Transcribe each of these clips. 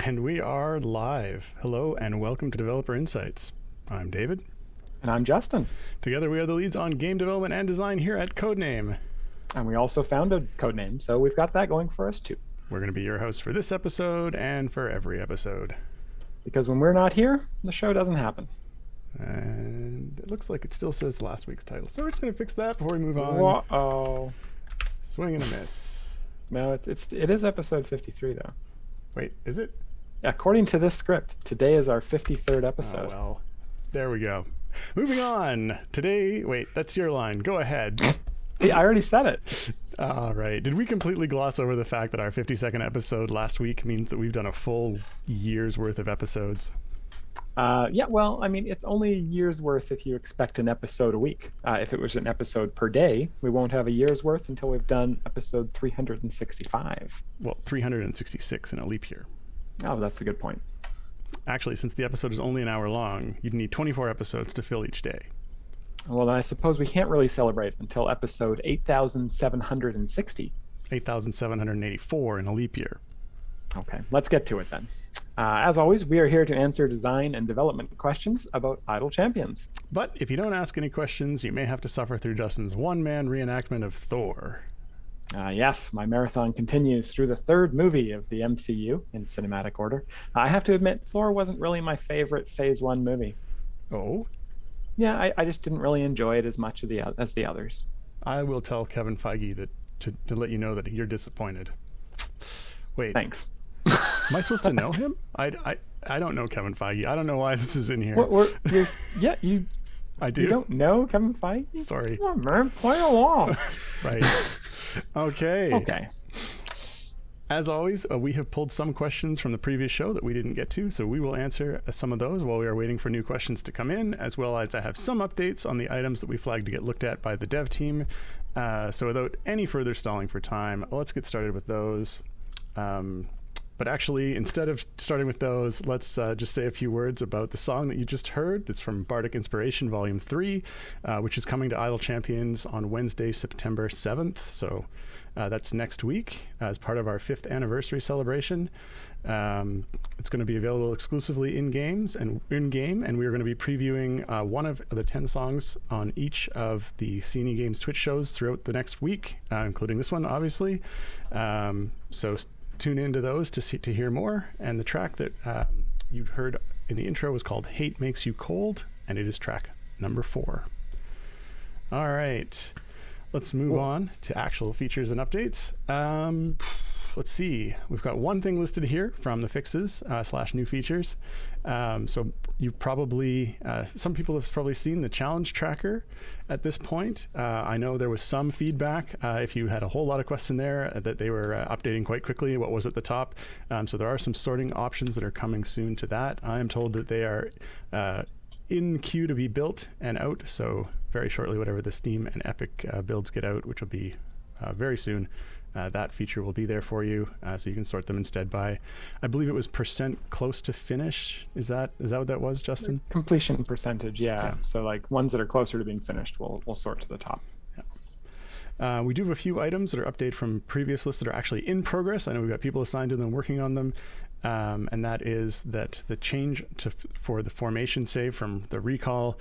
And we are live. Hello and welcome to Developer Insights. I'm David. And I'm Justin. Together we are the leads on game development and design here at Codename. And we also founded Codename, so we've got that going for us too. We're going to be your hosts for this episode and for every episode. Because when we're not here, the show doesn't happen. And it looks like it still says last week's title. So we're just going to fix that before we move on. Uh-oh. Swing and a miss. No, it is episode 53 though. Wait, is it? According to this script, today is our 53rd episode. Oh, well, there we go. Moving on. Today, wait, that's your line. Go ahead. Hey, I already said it. All right. Did we completely gloss over the fact that our 52nd episode last week means that we've done a full year's worth of episodes? Yeah, well, I mean, it's only a year's worth if you expect an episode a week. If it was an episode per day, we won't have a year's worth until we've done episode 365. Well, 366 in a leap year. Oh, that's a good point. Actually, since the episode is only an hour long, you'd need 24 episodes to fill each day. Well, then I suppose we can't really celebrate until episode 8,760. 8,784 in a leap year. Okay, let's get to it then. As always, we are here to answer design and development questions about Idle Champions. But if you don't ask any questions, you may have to suffer through Justin's one-man reenactment of Thor. Yes, my marathon continues through the third movie of the MCU in cinematic order. I have to admit, Thor wasn't really my favorite Phase 1 movie. Oh? Yeah, I just didn't really enjoy it as much as the others. I will tell Kevin Feige that to let you know that you're disappointed. Wait. Thanks. Am I supposed to know him? I don't know Kevin Feige. I don't know why this is in here. I do. You don't know Kevin Feige? Sorry. Come on, man, play along. Right. Okay. Okay. As always, we have pulled some questions from the previous show that we didn't get to, so we will answer some of those while we are waiting for new questions to come in, as well as I have some updates on the items that we flagged to get looked at by the dev team. So without any further stalling for time, let's get started with those. But actually, instead of starting with those, let's just say a few words about the song that you just heard. That's from Bardic Inspiration Volume 3, which is coming to Idle Champions on Wednesday, September 7th. So that's next week as part of our 5th anniversary celebration. It's going to be available exclusively in-game, and we are going to be previewing one of the 10 songs on each of the CNE Games Twitch shows throughout the next week, including this one, obviously. So tune into those to hear more. And the track that you heard in the intro was called Hate Makes You Cold, and it is track number 4. All right, let's move on to actual features and updates. Let's see, we've got one thing listed here from the fixes / new features. So you probably, some people have probably seen the challenge tracker at this point. I know there was some feedback if you had a whole lot of questions there that they were updating quite quickly what was at the top. So there are some sorting options that are coming soon to that. I am told that they are in queue to be built and out. So very shortly, whatever the Steam and Epic builds get out, which will be very soon, that feature will be there for you, so you can sort them instead by, I believe it was percent close to finish. Is that what that was, Justin? Completion percentage, yeah. So like ones that are closer to being finished, we'll sort to the top. Yeah. We do have a few items that are updated from previous lists that are actually in progress. I know we've got people assigned to them working on them, and that is that the change for the formation save from the recall,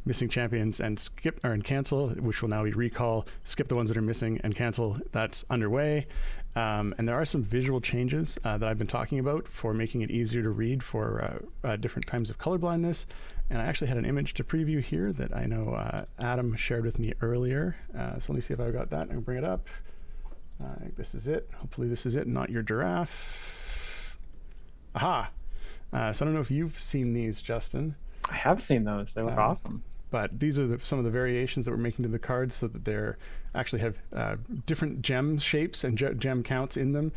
missing champions and skip and cancel, which will now be recall, skip the ones that are missing and cancel. That's underway. And there are some visual changes that I've been talking about for making it easier to read for different kinds of colorblindness. And I actually had an image to preview here that I know Adam shared with me earlier. So let me see if I've got that. I'll bring it up. I think this is it. Hopefully this is it, not your giraffe. Aha! So I don't know if you've seen these, Justin. I have seen those. They look awesome. But these are some of the variations that we're making to the cards so that they're actually have different gem shapes and gem counts in them,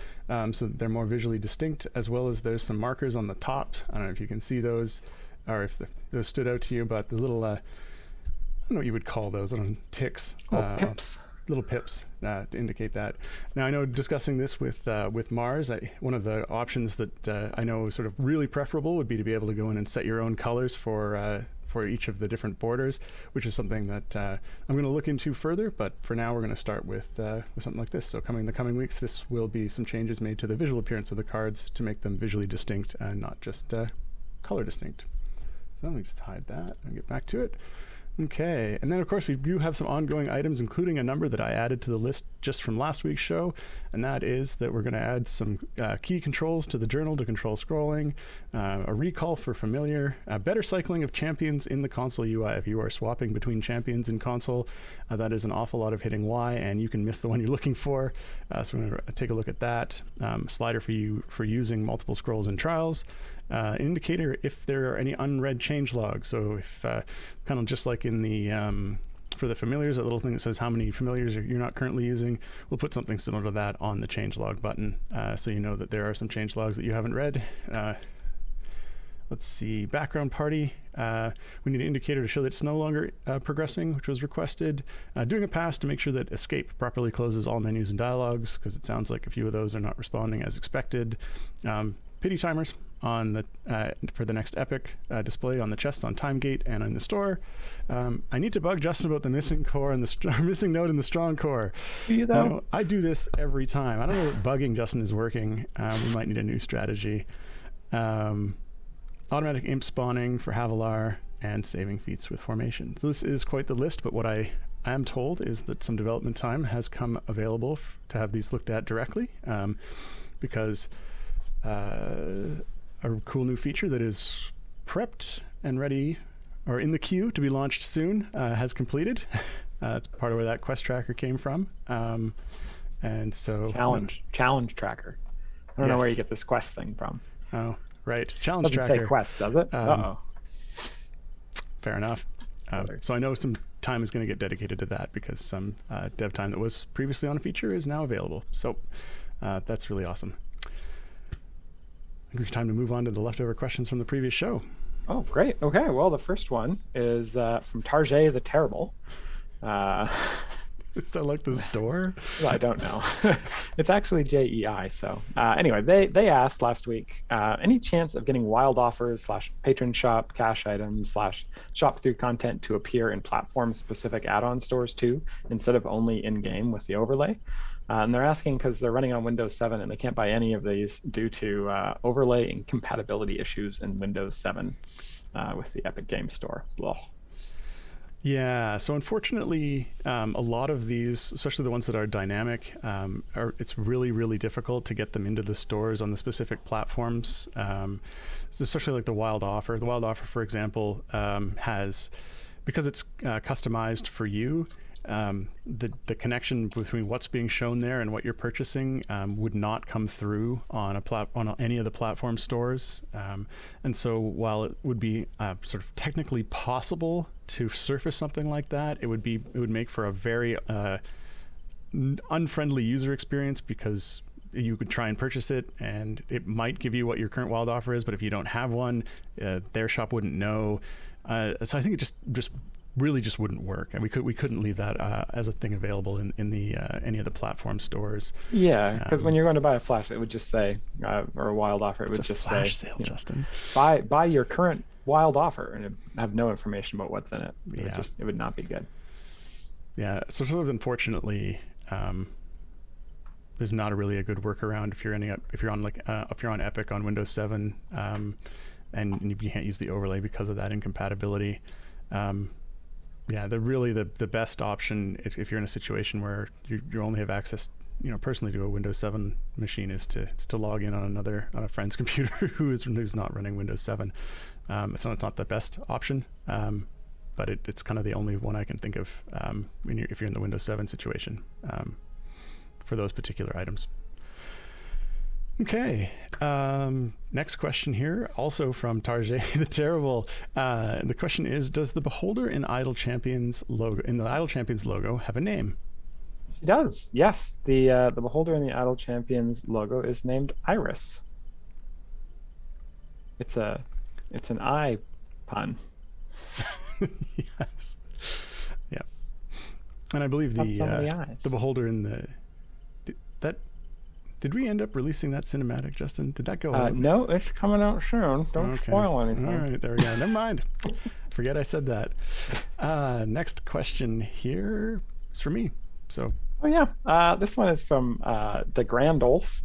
so that they're more visually distinct, as well as there's some markers on the top. I don't know if you can see those or if those stood out to you, but the little, I don't know what you would call those, ticks. Pips. Little pips to indicate that. Now, I know discussing this with Mars, one of the options that I know is sort of really preferable would be to be able to go in and set your own colors for for each of the different borders, which is something that I'm going to look into further. But for now, we're going to start with something like this. So in the coming weeks, this will be some changes made to the visual appearance of the cards to make them visually distinct and not just color distinct. So let me just hide that and get back to it. Okay, and then of course we do have some ongoing items, including a number that I added to the list just from last week's show, and that is that we're going to add some key controls to the journal to control scrolling, a recall for familiar, better cycling of champions in the console UI. If you are swapping between champions in console, that is an awful lot of hitting Y, and you can miss the one you're looking for. So we're going to take a look at that. Slider for you for using multiple scrolls in trials. Indicator if there are any unread change logs. So if kind of just like in the for the familiars, that little thing that says how many familiars you're not currently using, we'll put something similar to that on the change log button, so you know that there are some change logs that you haven't read. Let's see, background party. We need an indicator to show that it's no longer progressing, which was requested. Doing a pass to make sure that escape properly closes all menus and dialogues, because it sounds like a few of those are not responding as expected. Pity timers on the for the next epic display on the chest on Timegate and in the store. I need to bug Justin about the missing core and the missing node in the strong core. You know, I do this every time. I don't know if bugging Justin is working. We might need a new strategy. Automatic imp spawning for Havilar and saving feats with formation. So this is quite the list, but what I am told is that some development time has come available to have these looked at directly, because a cool new feature that is prepped and ready or in the queue to be launched soon has completed. That's part of where that quest tracker came from. And so challenge tracker. I don't know where you get this quest thing from. Oh, right. Challenge Doesn't tracker. say quest, does it? Fair enough. So I know some time is going to get dedicated to that because some dev time that was previously on a feature is now available. So that's really awesome. I think it's time to move on to the leftover questions from the previous show. Oh, great. Okay. Well, the first one is from Tarjay the Terrible. Is that like the store? Well, I don't know. It's actually JEI. So anyway, they asked last week, any chance of getting wild offers / patron shop cash items / shop through content to appear in platform specific add-on stores too, instead of only in-game with the overlay? And they're asking because they're running on Windows 7 and they can't buy any of these due to overlay incompatibility issues in Windows 7 with the Epic Game Store. Ugh. Yeah, so unfortunately, a lot of these, especially the ones that are dynamic, it's really, really difficult to get them into the stores on the specific platforms, especially like the Wild Offer. The Wild Offer, for example, has, because it's customized for you, the connection between what's being shown there and what you're purchasing would not come through on on any of the platform stores. And so while it would be sort of technically possible to surface something like that, it would make for a very unfriendly user experience, because you could try and purchase it and it might give you what your current Wild Offer is, but if you don't have one, their shop wouldn't know. So I think it just really just wouldn't work, and we couldn't leave that as a thing available in the any of the platform stores. Yeah, because when you're going to buy a flash, it would just say, or a Wild Offer, it would just say, flash sale, Justin. Buy your current Wild Offer, and it have no information about what's in it. It would not be good. Yeah, so sort of unfortunately, there's not really a good workaround if you're on Epic on Windows 7, and you can't use the overlay because of that incompatibility. Yeah, the best option if you're in a situation where you only have access, personally to a Windows 7 machine is to log in on a friend's computer who's not running Windows 7. It's not the best option, but it's kind of the only one I can think of if you're in the Windows 7 situation for those particular items. Okay, next question here, also from Tarjay the Terrible. The question is, does the beholder in the Idle Champions logo have a name? She does, yes. The beholder in the Idle Champions logo is named Iris. It's an eye pun. Yes. Yeah. And I believe the beholder in Did we end up releasing that cinematic, Justin? Did that go out? No, it's coming out soon. Don't spoil anything. All right, there we go. Never mind. Forget I said that. Next question here is for me. So. Oh yeah, this one is from the Grandolph,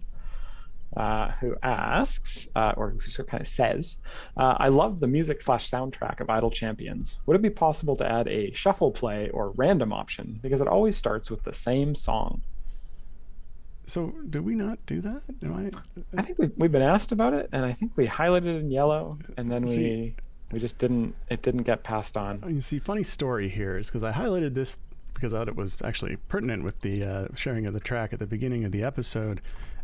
who asks, or who kind of says, I love the music / soundtrack of Idle Champions. Would it be possible to add a shuffle play or random option? Because it always starts with the same song. So did we not do that? I think we've been asked about it, and I think we highlighted it in yellow, and then we just didn't get passed on. You see, funny story here is because I highlighted this because I thought it was actually pertinent with the sharing of the track at the beginning of the episode.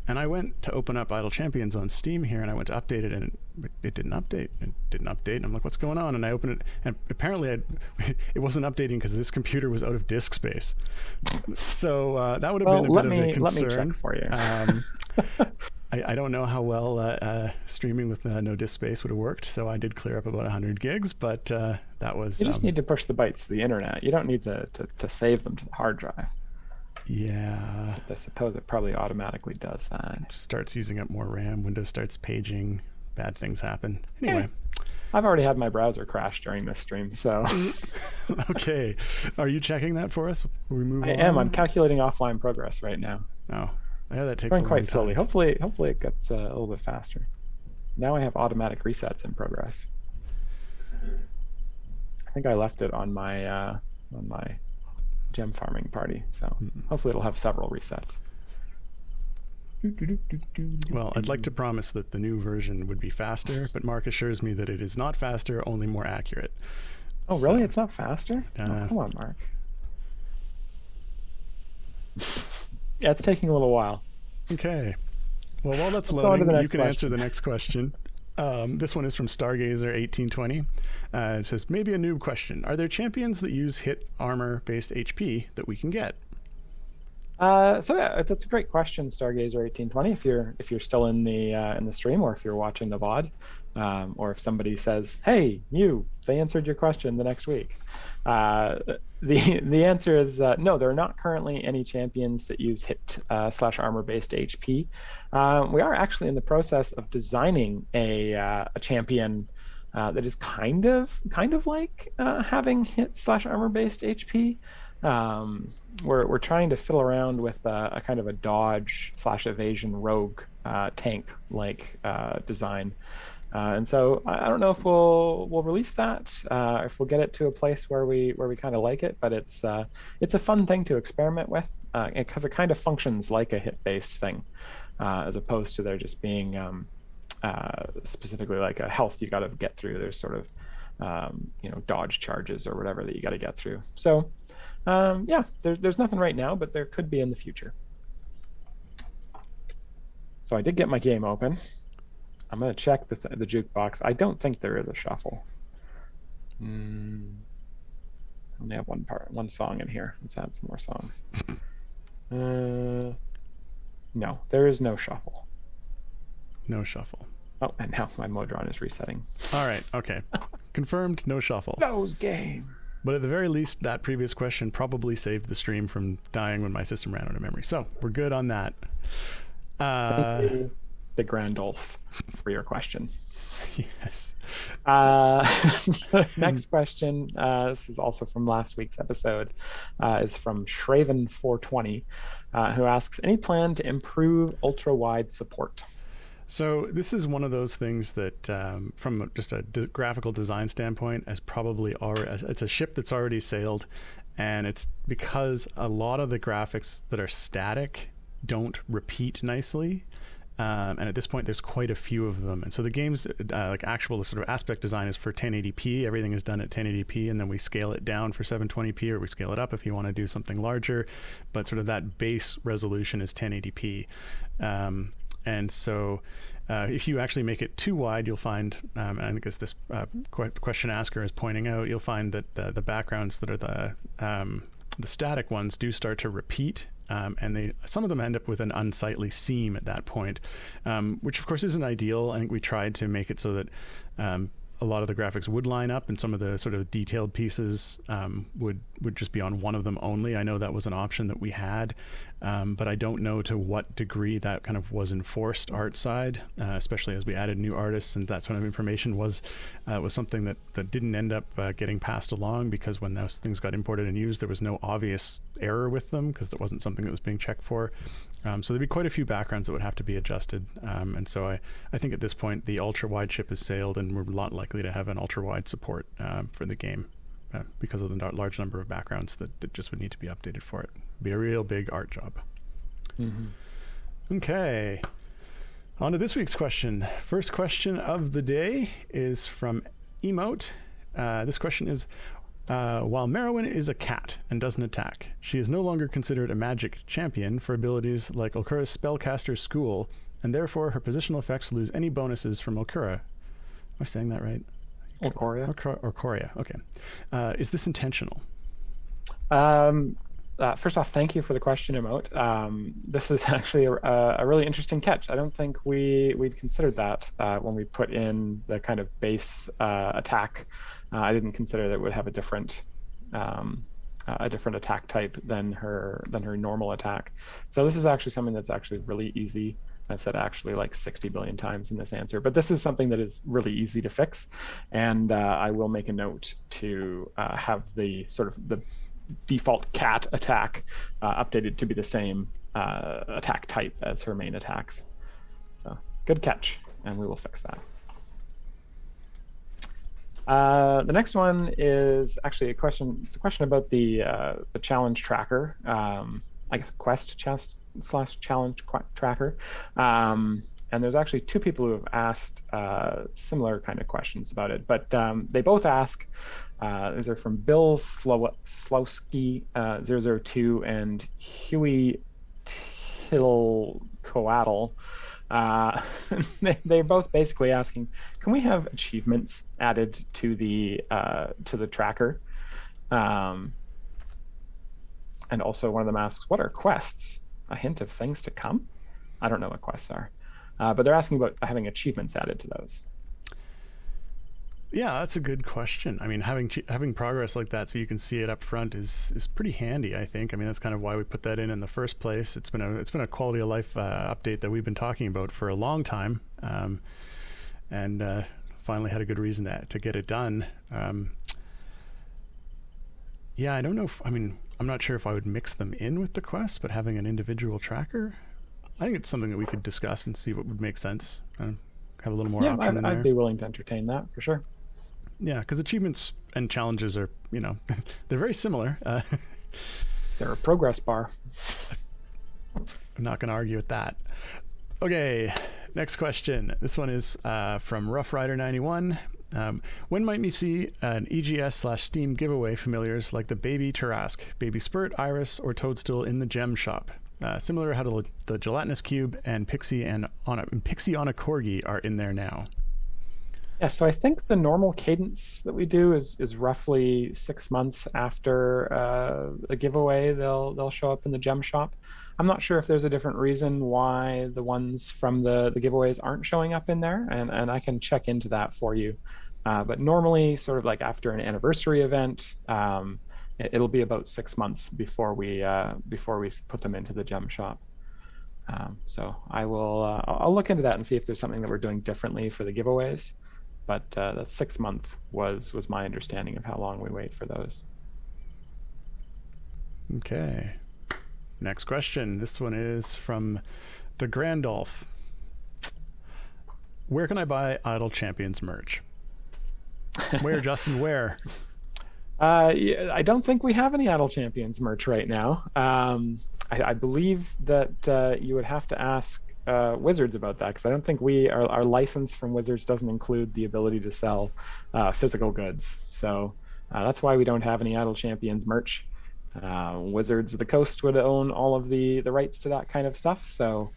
And I went to open up Idle Champions on Steam here, and I went to update it, and it didn't update. It didn't update. And I'm like, what's going on? And I opened it, and apparently it wasn't updating because this computer was out of disk space. So that would have been a bit of a concern. Let me check for you. I don't know how well streaming with no disk space would have worked, so I did clear up about 100 gigs, but that was... You just need to push the bytes to the internet. You don't need to save them to the hard drive. Yeah. I suppose it probably automatically does that. Starts using up more RAM. Windows starts paging. Bad things happen. Anyway. I've already had my browser crash during this stream, so... Okay. Are you checking that for us? Will we move on? I am. I'm calculating offline progress right now. Oh. Yeah, that takes going quite slowly. time. Hopefully it gets a little bit faster. Now I have automatic resets in progress. I think I left it on my gem farming party, so hopefully it'll have several resets. Well, I'd like to promise that the new version would be faster, but Mark assures me that it is not faster, only more accurate. Oh, really? It's not faster? Oh, come on, Mark. Yeah, it's taking a little while. Okay. Well, while that's loading, you can answer the next question. This one is from Stargazer1820. It says, maybe a noob question. Are there champions that use hit armor-based HP that we can get? So yeah, that's a great question, Stargazer1820. If you're still in the stream, or if you're watching the VOD, or if somebody says, "Hey, they answered your question the next week." The answer is no. There are not currently any champions that use hit / armor-based HP. We are actually in the process of designing a champion that is kind of like having hit / armor-based HP. We're trying to fiddle around with a kind of a dodge / evasion rogue tank like design. And so I don't know if we'll release that, if we'll get it to a place where we kind of like it, but it's a fun thing to experiment with because it kind of functions like a hit-based thing, as opposed to there just being specifically like a health you got to get through. There's sort of dodge charges or whatever that you got to get through. So yeah, there's nothing right now, but there could be in the future. So I did get my game open. I'm going to check the jukebox. I don't think there is a shuffle. I only have one song in here. Let's add some more songs. No, there is no shuffle. No shuffle. Oh, and now my Modron is resetting. All right. Okay. Confirmed. No shuffle. Nose game. But at the very least, that previous question probably saved the stream from dying when my system ran out of memory. So we're good on that. Thank you, the Grandolph, for your question. Yes. Next question, this is also from last week's episode, is from Shraven420, who asks, any plan to improve ultra-wide support? So this is one of those things that, from just a graphical design standpoint, it's a ship that's already sailed, and it's because a lot of the graphics that are static don't repeat nicely. And at this point, there's quite a few of them. And so the game's like actual sort of aspect design is for 1080p. Everything is done at 1080p, and then we scale it down for 720p, or we scale it up if you want to do something larger. But sort of that base resolution is 1080p. And so if you actually make it too wide, you'll find, and I think as this question asker is pointing out, you'll find that the backgrounds that are the static ones do start to repeat. And some of them end up with an unsightly seam at that point, which of course isn't ideal. I think we tried to make it so that a lot of the graphics would line up, and some of the sort of detailed pieces would just be on one of them only. I know that was an option that we had, but I don't know to what degree that kind of was enforced art side, especially as we added new artists, and that sort of information was something that didn't end up getting passed along, because when those things got imported and used, there was no obvious error with them because that wasn't something that was being checked for. So there'd be quite a few backgrounds that would have to be adjusted, and so I think at this point the ultra-wide ship has sailed, and we're not likely to have an ultra-wide support for the game. Because of the large number of backgrounds that just would need to be updated for it. It'd be a real big art job. Okay. On to this week's question. First question of the day is from Emote. This question is, while Merowyn is a cat and doesn't attack, she is no longer considered a magic champion for abilities like Ulcura's Spellcaster's School, and therefore her positional effects lose any bonuses from Ulcura. Am I saying that right? Ulcoria. Okay. Is this intentional? First off, thank you for the question, Emote. This is actually a really interesting catch. I don't think we'd considered that when we put in the kind of base attack. I didn't consider that it would have a different attack type than her normal attack. So this is actually something that's actually really easy. I've said actually like 60 billion times in this answer, but this is something that is really easy to fix. And I will make a note to have the sort of the default cat attack updated to be the same attack type as her main attacks. So good catch, and we will fix that. The next one is actually a question. It's a question about the challenge tracker, I guess quest / challenge tracker. And there's actually two people who have asked similar kind of questions about it, but they both ask, these are from Bill Slowski 002 and Huey Tilcoatl. They're both basically asking, can we have achievements added to the tracker? And also one of them asks, what are quests? A hint of things to come? I don't know what quests are, but they're asking about having achievements added to those. Yeah, that's a good question. I mean, having progress like that so you can see it up front is pretty handy, I think. I mean, that's kind of why we put that in the first place. It's been a quality of life update that we've been talking about for a long time, and finally had a good reason to get it done. Yeah, I don't know I'm not sure if I would mix them in with the quest, but having an individual tracker, I think it's something that we could discuss and see what would make sense. Have a little more option in there. I'd be willing to entertain that for sure. Yeah, because achievements and challenges are, they're very similar. They're a progress bar. I'm not going to argue with that. Okay, next question. This one is from Rough Rider 91. When might we see an EGS/Steam giveaway familiars like the Baby Tarrasque, Baby Spurt, Iris, or Toadstool in the gem shop? Similar how the Gelatinous Cube and Pixie on a Corgi are in there now. Yeah, so I think the normal cadence that we do is roughly 6 months after a giveaway, they'll show up in the gem shop. I'm not sure if there's a different reason why the ones from the giveaways aren't showing up in there, and I can check into that for you. But normally, sort of like after an anniversary event, it'll be about 6 months before we put them into the gem shop. So I'll look into that and see if there's something that we're doing differently for the giveaways. But that 6 month was my understanding of how long we wait for those. Okay. Next question. This one is from De Grandolph. Where can I buy Idle Champions merch? Where, Justin? Where? I don't think we have any Idle Champions merch right now. I believe that you would have to ask Wizards about that, because I don't think our license from Wizards doesn't include the ability to sell physical goods. So that's why we don't have any Idle Champions merch. Wizards of the Coast would own all of the rights to that kind of stuff. So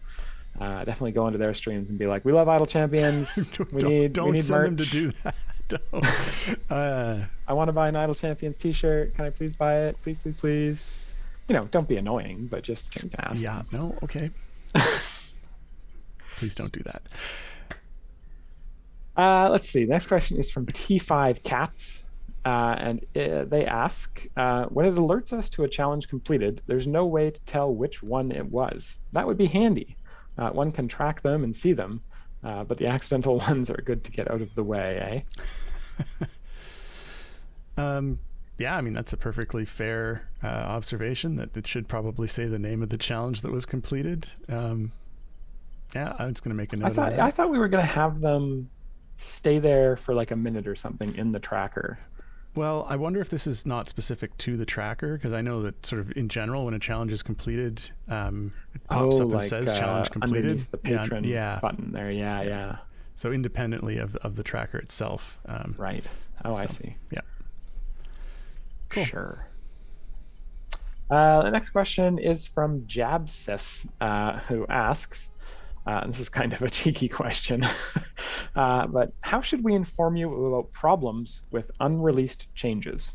definitely go into their streams and be like, we love Idle Champions. We need send merch. them to do that. I want to buy an Idle Champions t-shirt. Can I please buy it? Please, please, please. Don't be annoying, but just ask. Yeah, no, okay. Please don't do that. Let's see. Next question is from T5 Cats. They ask, when it alerts us to a challenge completed, there's no way to tell which one it was. That would be handy. One can track them and see them, but the accidental ones are good to get out of the way, Yeah, I mean, that's a perfectly fair observation that it should probably say the name of the challenge that was completed. Yeah, I'm just going to make a note of that. I thought we were going to have them stay there for like a minute or something in the tracker. Well, I wonder if this is not specific to the tracker, because I know that sort of in general, when a challenge is completed, it pops up and says challenge completed. Underneath the patron button there. Yeah. So independently of the tracker itself. Right. Oh, so, I see. Yeah. Cool. Sure. The next question is from Jabsis, who asks, this is kind of a cheeky question, but how should we inform you about problems with unreleased changes?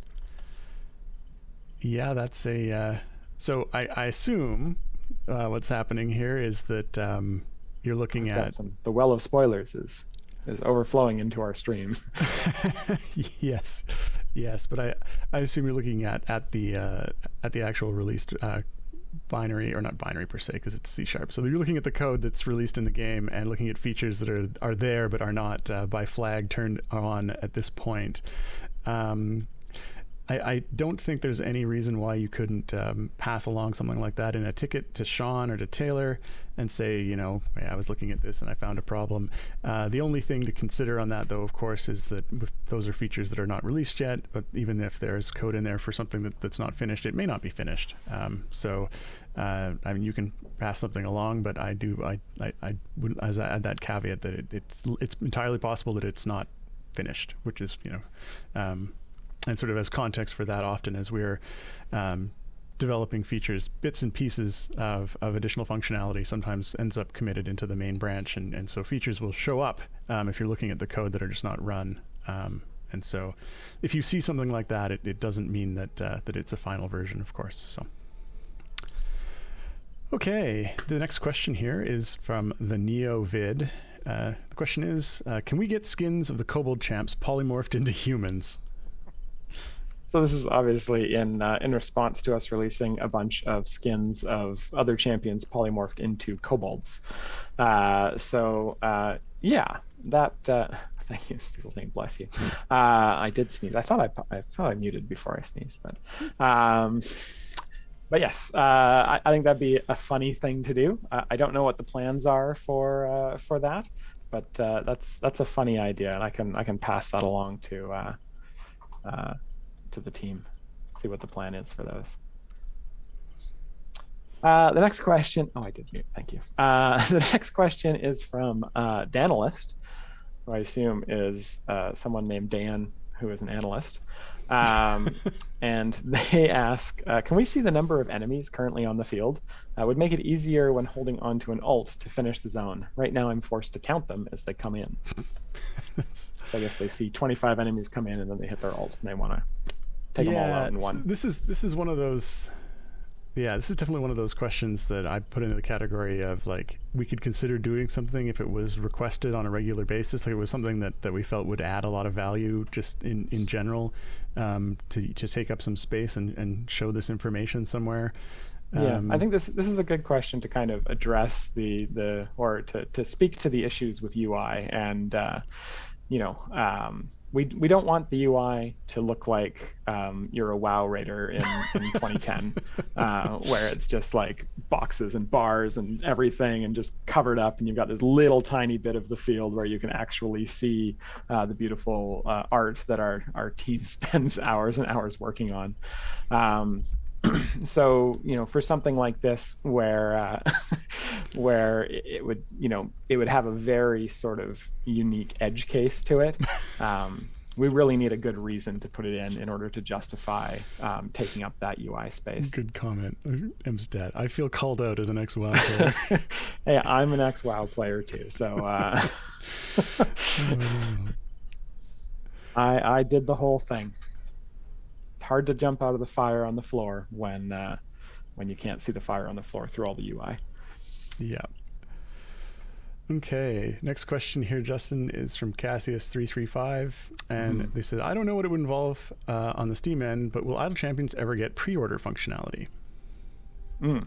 Yeah, that's a... so I assume what's happening here is that you're looking at... The well of spoilers is overflowing into our stream. Yes, but I assume you're looking at the actual released binary, or not binary per se, because it's C#. So you're looking at the code that's released in the game and looking at features that are there but are not by flag turned on at this point. I don't think there's any reason why you couldn't pass along something like that in a ticket to Sean or to Taylor and say, hey, I was looking at this and I found a problem. The only thing to consider on that, though, of course, is that those are features that are not released yet, but even if there's code in there for something that's not finished, it may not be finished. So, I mean, you can pass something along, but I would add that caveat that it's entirely possible that it's not finished, which is, and sort of as context for that, often as we're developing features, bits and pieces of additional functionality sometimes ends up committed into the main branch, and so features will show up if you're looking at the code that are just not run. And so if you see something like that, it doesn't mean that it's a final version, of course. So. Okay, the next question here is from the NeoVid. The question is, can we get skins of the Kobold champs polymorphed into humans? So this is obviously in response to us releasing a bunch of skins of other champions polymorphed into kobolds. Yeah, that. Thank you. People saying bless you. I did sneeze. I thought I muted before I sneezed, but yes, I think that'd be a funny thing to do. I don't know what the plans are for that, but that's a funny idea, and I can pass that along to the team, see what the plan is for those. The next question, I did mute, thank you. The next question is from Danalist, who I assume is someone named Dan, who is an analyst. And they ask, can we see the number of enemies currently on the field? Would make it easier when holding onto an alt to finish the zone. Right now I'm forced to count them as they come in. So I guess they see 25 enemies come in and then they hit their alt and they want to take them all out in one. This is one of those. Yeah, this is definitely one of those questions that I put into the category of, like, we could consider doing something if it was requested on a regular basis. Like, it was something that we felt would add a lot of value just in general, to take up some space and show this information somewhere. Yeah, I think this is a good question to kind of address or to speak to the issues with UI, and we don't want the UI to look like you're a WoW raider in 2010, where it's just like boxes and bars and everything and just covered up, and you've got this little tiny bit of the field where you can actually see the beautiful art that our team spends hours and hours working on. So, for something like this where it would have a very sort of unique edge case to it, we really need a good reason to put it in order to justify taking up that UI space. Good comment, Mstat. I feel called out as an ex-WoW player. Hey, I'm an ex-WoW player too, so I did the whole thing. It's hard to jump out of the fire on the floor when you can't see the fire on the floor through all the UI. Yeah. Okay, next question here, Justin, is from Cassius335, and they said, I don't know what it would involve on the Steam end, but will Idle Champions ever get pre-order functionality?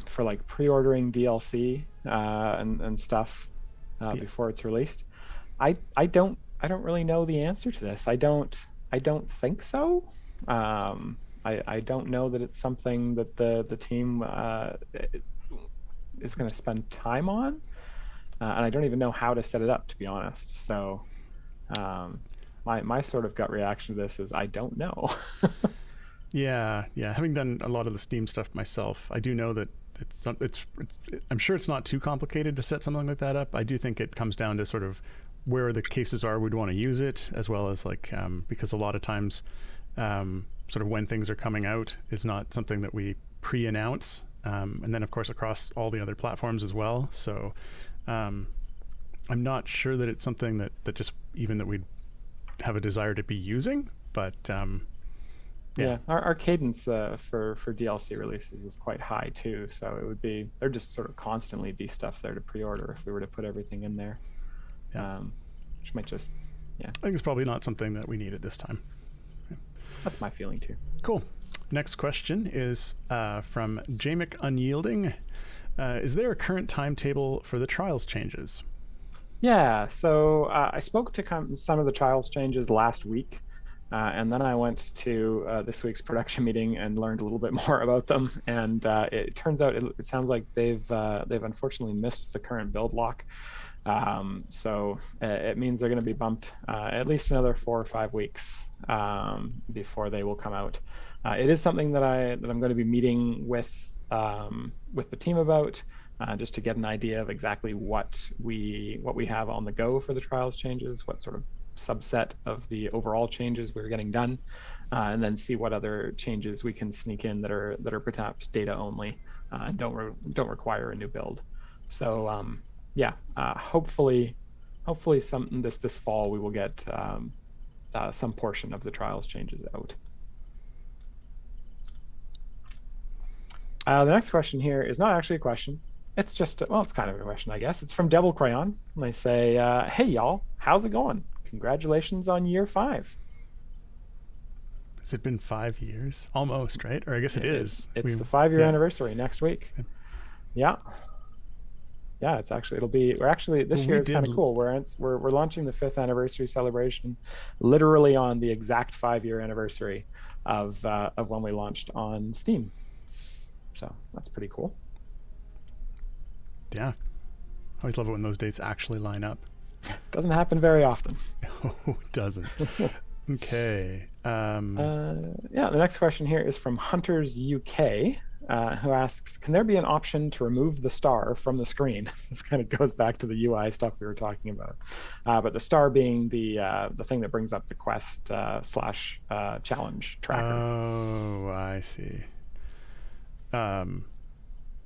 For like pre-ordering DLC and stuff before it's released. I don't really know the answer to this. I don't think so. I don't know that it's something that the team is going to spend time on, and I don't even know how to set it up, to be honest. So my sort of gut reaction to this is I don't know. Yeah. Having done a lot of the Steam stuff myself, I do know that I'm sure it's not too complicated to set something like that up. I do think it comes down to sort of where the cases are we'd want to use it, as well as like because a lot of times sort of when things are coming out is not something that we pre-announce, and then of course across all the other platforms as well. So I'm not sure that it's something that just even that we'd have a desire to be using, but yeah, our cadence for DLC releases is quite high too. So it would be there'd just sort of constantly be stuff there to pre-order if we were to put everything in there. Which might just, I think it's probably not something that we need at this time. That's my feeling too. Cool. Next question is from Jamick Unyielding. Is there a current timetable for the trials changes? Yeah, so I spoke to some of the trials changes last week, and then I went to this week's production meeting and learned a little bit more about them. And it turns out it sounds like they've unfortunately missed the current build lock. So it means they're going to be bumped at least another 4 or 5 weeks before they will come out. It is something that I'm going to be meeting with the team about, just to get an idea of exactly what we have on the go for the trials changes, what sort of subset of the overall changes we're getting done, and then see what other changes we can sneak in that are perhaps data only and don't require a new build. So hopefully something this fall we will get some portion of the trials changes out. The next question here is not actually a question. It's just it's kind of a question, I guess. It's from Devil Crayon, and they say, "Hey y'all, how's it going? Congratulations on year 5." Has it been 5 years? Almost, right? Or I guess it is. It's the 5-year anniversary next week. Yeah. It's actually this year is kind of cool. We're launching the 5th anniversary celebration, literally on the exact 5-year anniversary of when we launched on Steam. So that's pretty cool. Yeah, I always love it when those dates actually line up. Doesn't happen very often. No, it doesn't. Okay. The next question here is from Hunters UK, who asks, can there be an option to remove the star from the screen? This kind of goes back to the UI stuff we were talking about. But the star being the thing that brings up the quest / challenge tracker. Oh, I see.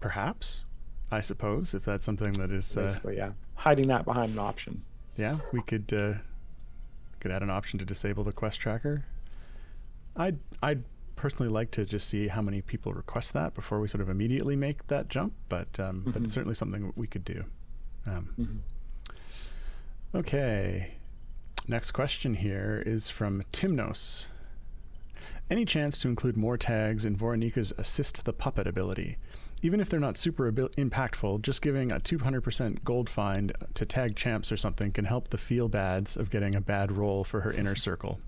Perhaps, I suppose, if that's something that is basically, hiding that behind an option. Yeah, we could add an option to disable the quest tracker. I'd personally like to just see how many people request that before we sort of immediately make that jump, but it's certainly something we could do. Okay, next question here is from Timnos. Any chance to include more tags in Voronika's Assist the Puppet ability? Even if they're not super impactful, just giving a 200% gold find to tag champs or something can help the feel bads of getting a bad roll for her inner circle.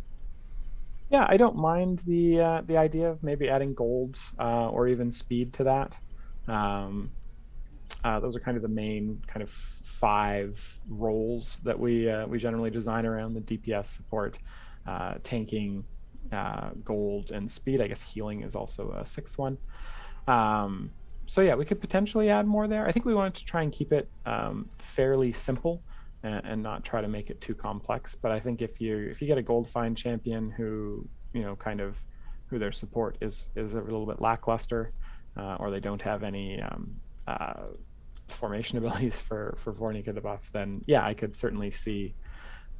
Yeah, I don't mind the idea of maybe adding gold or even speed to that. Those are kind of the main kind of 5 roles that we generally design around: the DPS support, tanking, gold, and speed. I guess healing is also a 6th one. So yeah, we could potentially add more there. I think we wanted to try and keep it fairly simple and not try to make it too complex. But I think if you get a gold find champion who who their support is a little bit lackluster, or they don't have any formation abilities for Voronika to buff, then I could certainly see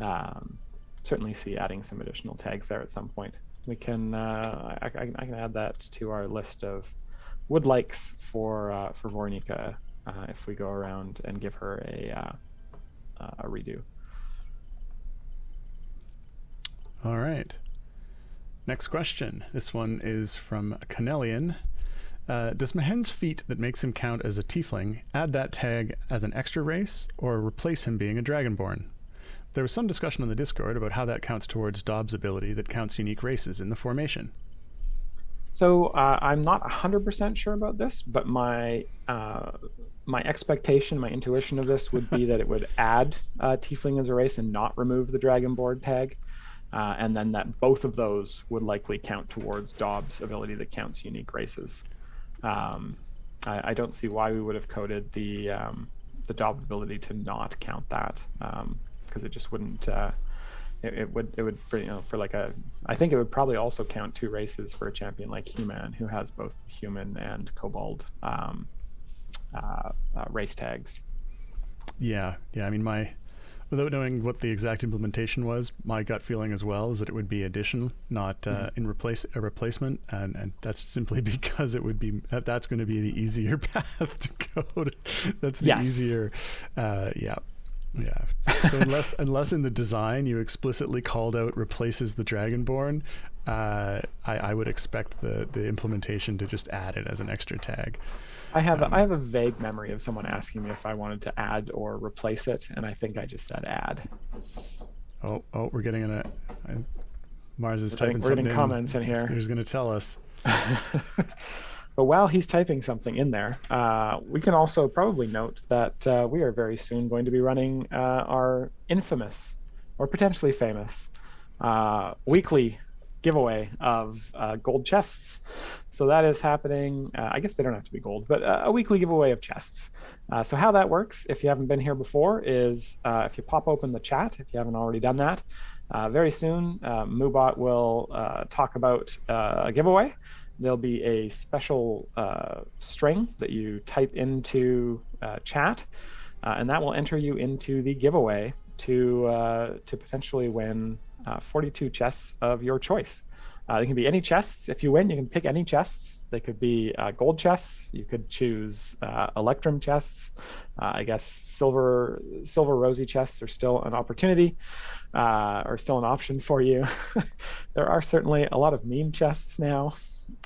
adding some additional tags there at some point. We can I can add that to our list of would likes for Voronika if we go around and give her a redo. All right. Next question. This one is from Canelian. Does Mahen's feat that makes him count as a tiefling add that tag as an extra race or replace him being a dragonborn? There was some discussion on the Discord about how that counts towards Dobbs' ability that counts unique races in the formation. So I'm not 100% sure about this, but my expectation, my intuition of this would be that it would add tiefling as a race and not remove the dragonborn tag. And then that both of those would likely count towards Dobbs' ability that counts unique races. I don't see why we would have coded the Dobbs ability to not count that, because it just wouldn't. It would for like a. I think it would probably also count 2 races for a champion like Human, who has both human and kobold race tags. Yeah. I mean, without knowing what the exact implementation was, my gut feeling as well is that it would be addition, not a replacement, and that's simply because that's going to be the easier path to code. That's the easier, yeah. So unless in the design you explicitly called out replaces the Dragonborn, I would expect the implementation to just add it as an extra tag. I have a vague memory of someone asking me if I wanted to add or replace it, and I think I just said add. Oh, we're getting Mars is typing something. We're getting comments in here. He's going to tell us. But while he's typing something in there, we can also probably note that we are very soon going to be running our infamous, or potentially famous, weekly giveaway of gold chests. So that is happening. I guess they don't have to be gold, but a weekly giveaway of chests. So how that works, if you haven't been here before, is if you pop open the chat, if you haven't already done that, very soon Moobot will talk about a giveaway. There'll be a special string that you type into chat, and that will enter you into the giveaway to potentially win 42 chests of your choice. They can be any chests. If you win, you can pick any chests. They could be gold chests. You could choose Electrum chests. I guess silver rosy chests are still an opportunity, or still an option for you. There are certainly a lot of meme chests now.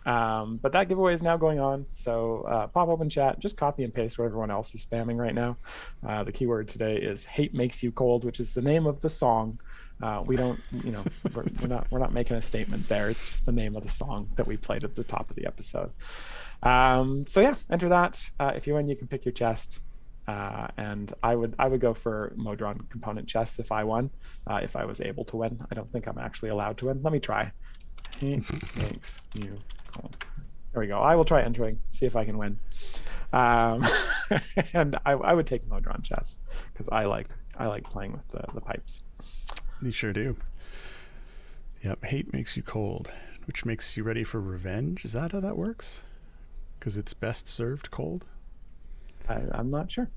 But that giveaway is now going on. So pop open chat, just copy and paste what everyone else is spamming right now. The keyword today is "hate makes you cold," which is the name of the song. We don't, we're not making a statement there. It's just the name of the song that we played at the top of the episode. So yeah, enter that. If you win, you can pick your chest. And I would go for Modron component chests if I won, if I was able to win. I don't think I'm actually allowed to win. Let me try. He makes you cold. There we go. I will try entering, see if I can win. And I would take Modron chests because I like playing with the pipes. You sure do. Yep. Hate makes you cold, which makes you ready for revenge. Is that how that works? Because it's best served cold? I'm not sure.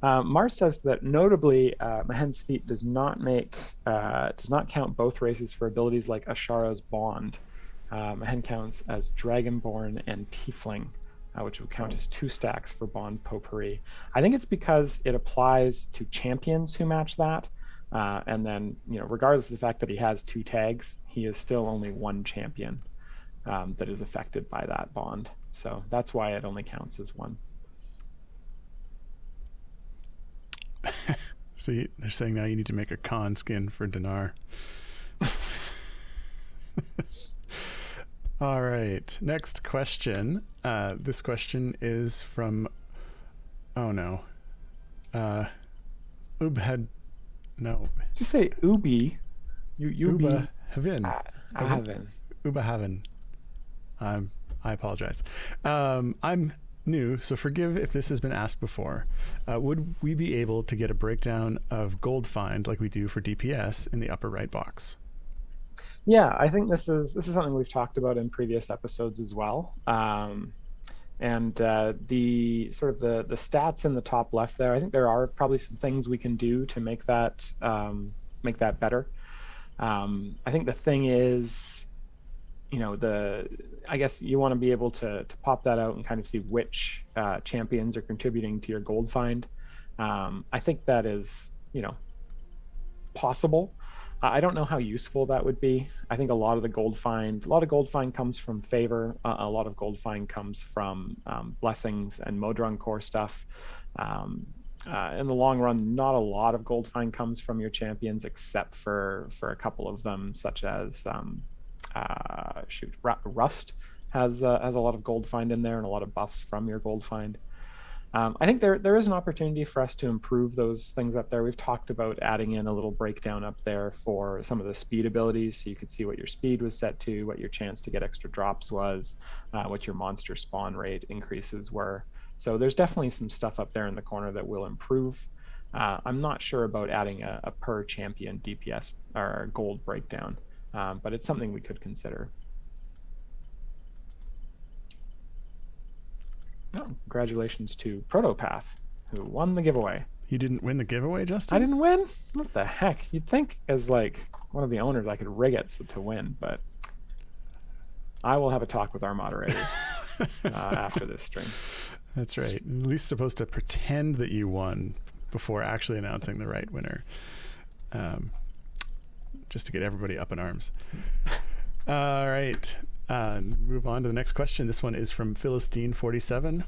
Mars says that notably, Mahen's feat does not count both races for abilities like Ashara's Bond. Mahen counts as Dragonborn and Tiefling, which would count as 2 stacks for Bond Potpourri. I think it's because it applies to champions who match that. And then, regardless of the fact that he has 2 tags, he is still only 1 champion that is affected by that bond. So that's why it only counts as 1. So they're saying now you need to make a con skin for Dinar. All right. Next question. This question is from. Oh no. Ubhad. No. Just say Ubi. Uba Havin. Uba Havin. I apologize. I'm new, so forgive if this has been asked before. Would we be able to get a breakdown of gold find like we do for DPS in the upper right box? Yeah, I think this is something we've talked about in previous episodes as well. And the sort of the stats in the top left there, I think there are probably some things we can do to make that better. I think the thing is, I guess you want to be able to pop that out and kind of see which champions are contributing to your gold find. I think that is possible. I don't know how useful that would be. I think a lot of gold find comes from favor. A lot of gold find comes from blessings and Modrung core stuff. In the long run, not a lot of gold find comes from your champions, except for a couple of them, such as Rust has a lot of gold find in there and a lot of buffs from your gold find. I think there is an opportunity for us to improve those things up there. We've talked about adding in a little breakdown up there for some of the speed abilities, so you could see what your speed was set to, what your chance to get extra drops was, what your monster spawn rate increases were. So there's definitely some stuff up there in the corner that will improve. I'm not sure about adding a per champion DPS or gold breakdown, but it's something we could consider. Oh, congratulations to Protopath, who won the giveaway. You didn't win the giveaway, Justin? I didn't win? What the heck? You'd think as like one of the owners I could rig it to win, but I will have a talk with our moderators after this stream. That's right. At least supposed to pretend that you won before actually announcing the right winner. Just to get everybody up in arms. All right. Move on to the next question. This one is from Philistine47.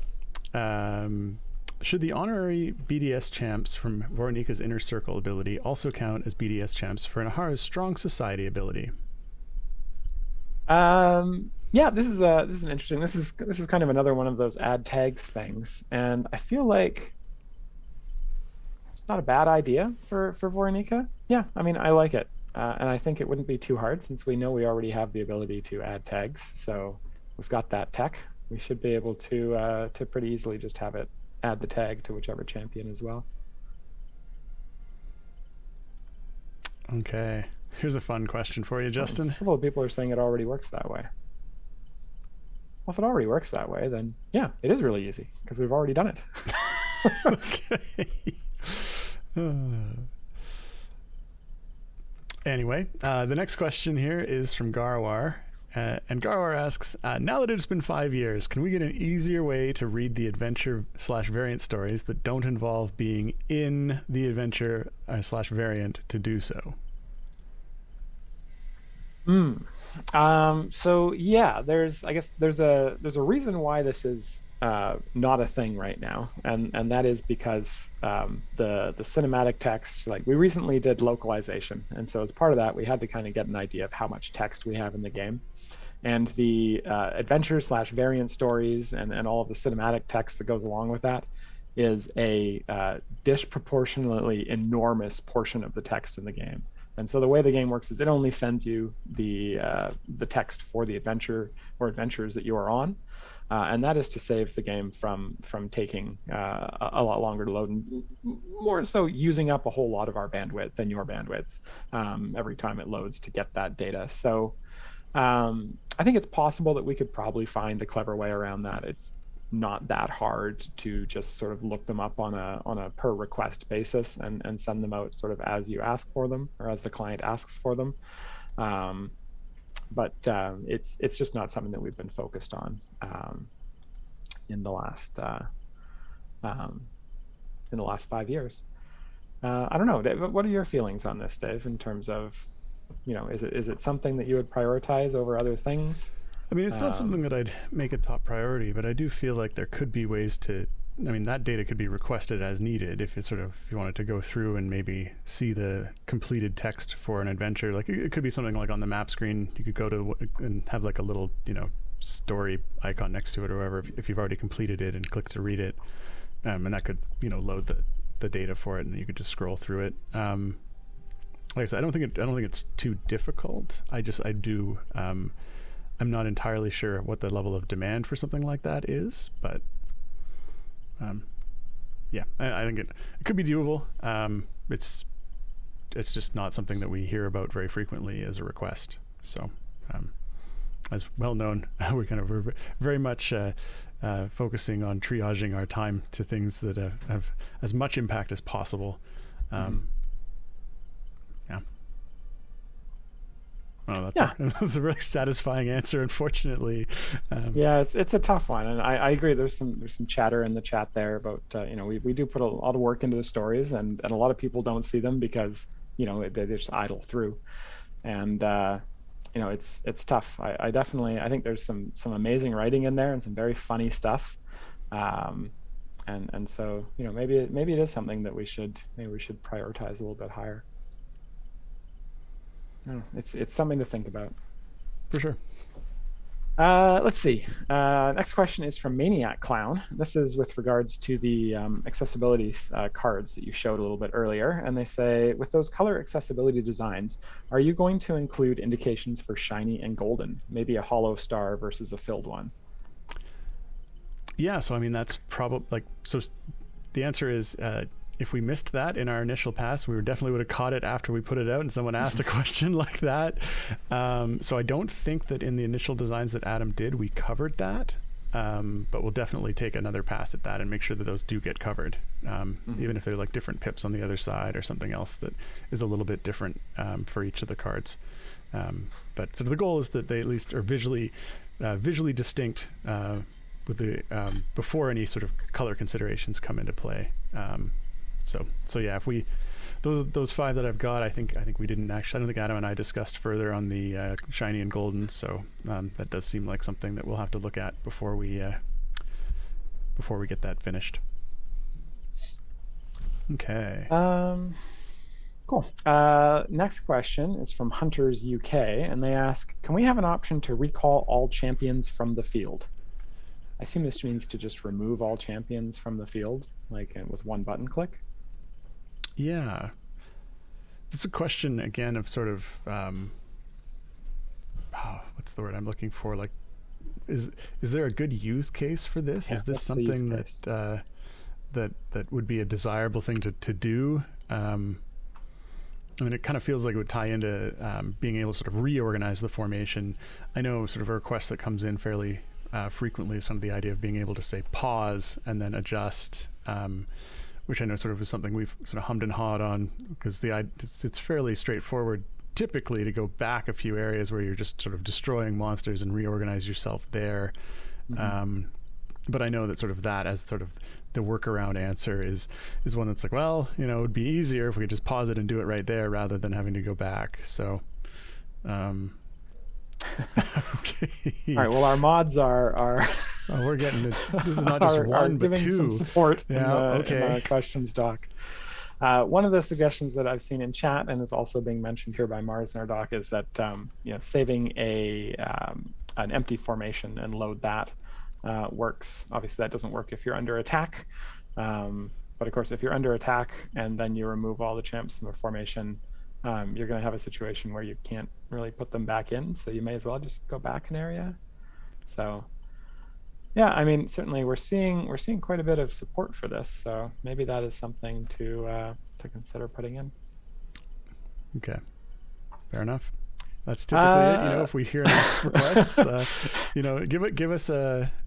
Should the honorary BDS champs from Voronika's Inner Circle ability also count as BDS champs for Nahara's Strong Society ability? Yeah, this is an interesting. This is kind of another one of those add tags things, and I feel like it's not a bad idea for Voronika. Yeah, I mean, I like it. And I think it wouldn't be too hard since we know we already have the ability to add tags. So we've got that tech. We should be able to pretty easily just have it add the tag to whichever champion as well. Okay. Here's a fun question for you, Justin. A couple of people are saying it already works that way. Well, if it already works that way, then yeah, it is really easy because we've already done it. Okay. Anyway, the next question here is from Garwar. And Garwar asks, now that it's been 5 years, can we get an easier way to read the adventure/variant stories that don't involve being in the adventure/variant to do so? So yeah, there's a reason why this is not a thing right now, and that is because the cinematic text, like we recently did localization, and so as part of that we had to kind of get an idea of how much text we have in the game, and the adventure/variant stories and all of the cinematic text that goes along with that is a disproportionately enormous portion of the text in the game. And so the way the game works is it only sends you the text for the adventure or adventures that you are on. And that is to save the game from taking a lot longer to load, and more so using up a whole lot of our bandwidth and your bandwidth every time it loads to get that data. So I think it's possible that we could probably find a clever way around that. It's not that hard to just sort of look them up on a per request basis and send them out sort of as you ask for them or as the client asks for them. But it's just not something that we've been focused on in the last 5 years. I don't know, Dave, what are your feelings on this, Dave, in terms of, is it something that you would prioritize over other things? I mean, it's not something that I'd make a top priority, but I do feel like there could be ways to, that data could be requested as needed if you wanted to go through and maybe see the completed text for an adventure. Like it could be something like on the map screen, you could go to and have like a little, story icon next to it or whatever if you've already completed it and click to read it. And that could, load the data for it and you could just scroll through it. Like I said, I don't think it's too difficult. I'm not entirely sure what the level of demand for something like that is, but yeah, I think it could be doable. It's just not something that we hear about very frequently as a request. So as well known, we're very much focusing on triaging our time to things that have as much impact as possible. Yeah. Oh, Yeah. that's a really satisfying answer. Unfortunately, Yeah, it's a tough one, and I agree. There's some chatter in the chat there about we do put a lot of work into the stories, and a lot of people don't see them because they just idle through, and it's tough. I definitely I think there's some amazing writing in there and some very funny stuff, um, and so maybe it is something that we should prioritize a little bit higher. I don't know, it's something to think about. for sure. Let's see. Next question is from Maniac Clown. This is with regards to the accessibility cards that you showed a little bit earlier. And they say, with those color accessibility designs, are you going to include indications for shiny and golden? Maybe a hollow star versus a filled one? Yeah, so I mean that's probably like so. The answer is if we missed that in our initial pass, we definitely would have caught it after we put it out and someone asked a question like that. So I don't think that in the initial designs that Adam did, we covered that. But we'll definitely take another pass at that and make sure that those do get covered, even if they're like different pips on the other side or something else that is a little bit different for each of the cards. But sort of the goal is that they at least are visually distinct with the before any sort of color considerations come into play. So yeah, if we those 5 that I've got, I think we didn't actually. I don't think Adam and I discussed further on the shiny and golden. So that does seem like something that we'll have to look at before we get that finished. Okay. Cool. Next question is from Hunters UK, and they ask, can we have an option to recall all champions from the field? I assume this means to just remove all champions from the field, like with one button click. Yeah. This is a question again of sort of what's the word I'm looking for? Like, is there a good use case for this? Yeah, is this something that would be a desirable thing to do? I mean, it kind of feels like it would tie into being able to sort of reorganize the formation. I know sort of a request that comes in fairly frequently is some of the idea of being able to say pause and then adjust, which I know sort of is something we've sort of hummed and hawed on, because it's fairly straightforward typically to go back a few areas where you're just sort of destroying monsters and reorganize yourself there. But I know that sort of that as sort of the workaround answer is one that's like, well, it would be easier if we could just pause it and do it right there rather than having to go back. So okay. All right. Well, our mods are oh, we're getting it. This is not just one, but giving 2. some support yeah. Okay. in the questions doc. One of the suggestions that I've seen in chat and is also being mentioned here by Mars in our doc is that saving an empty formation and load that works. Obviously, that doesn't work if you're under attack. But of course, if you're under attack and then you remove all the champs from the formation, you're going to have a situation where you can't really put them back in. So you may as well just go back an area. So yeah, I mean, certainly we're seeing quite a bit of support for this. So maybe that is something to consider putting in. Okay, fair enough. That's typically it. If we hear enough requests,